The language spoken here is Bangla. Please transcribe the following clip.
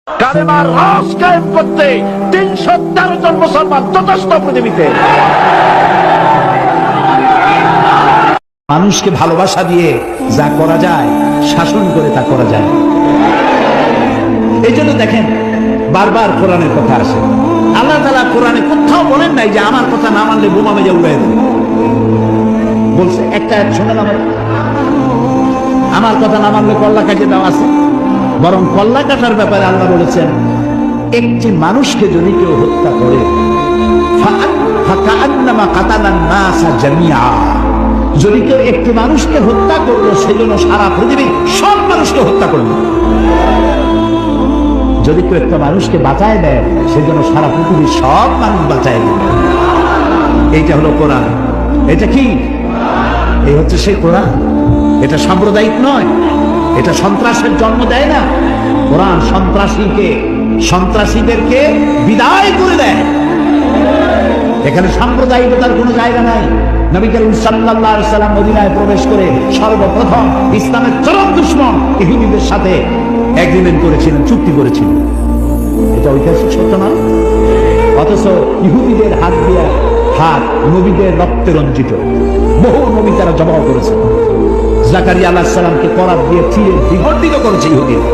কালেমার রাজ কায়েম করতে ৩১৩ জন মুসলমান যথেষ্ট পৃথিবীতে। মানুষকে ভালোবাসা দিয়ে যা করা যায়, শাসন করে তা করা যায়। এই জন্য দেখেন বারবার কোরআনের কথা আসে। আল্লাহ তাআলা কোরআনে কোথাও বলেন নাই যে আমার কথা না মানলে বোমা মেজে উড়াই দেবে। বলছে একটা শোনেন, আমার কথা না মানলে কল্লা কাটে দেওয়া আছে। বরং কল্লা কাটার ব্যাপারে আল্লাহ বলেছেন, একটি মানুষকে যদি কেউ হত্যা করে ফাকান্নামা কাতালান নাসা জামিআ, যদি কেউ একটি মানুষকে হত্যা করলো সেজন্য সারা পৃথিবীর সব মানুষকে হত্যা করলো। যদি কেউ একটা মানুষকে বাঁচায় দেয় সেজন্য সারা পৃথিবীর সব মানুষ বাঁচায় দেবে। এইটা হলো কোরআন। এটা কি? এই হচ্ছে সেই কোরআন। এটা সাম্প্রদায়িক নয়, এটা সন্ত্রাসের জন্ম দেয় না। কোরআন সন্ত্রাসীদেরকে বিদায় করে দেয়। এখানে সাম্প্রদায়িকতার কোনো জায়গা নাই। নবী করিম সাল্লাল্লাহু আলাইহি সাল্লাম মদিনায় প্রবেশ করে সর্বপ্রথম ইসলামের চরম দুশমন ইহুদিদের সাথে এগ্রিমেন্ট করেছিলেন, চুক্তি করেছিলেন। এটা ঐতিহাসিক সত্য না? অথচ ইহুদিদের হাত দিয়ে হাত নবীদের রক্তে রঞ্জিত। বহু নবী তারা জবাব করেছে। জাকারিয়া আলাইহিস সালামকে করাত দিয়ে চিরে বিগর্বিত করেছে ইহুদিরা।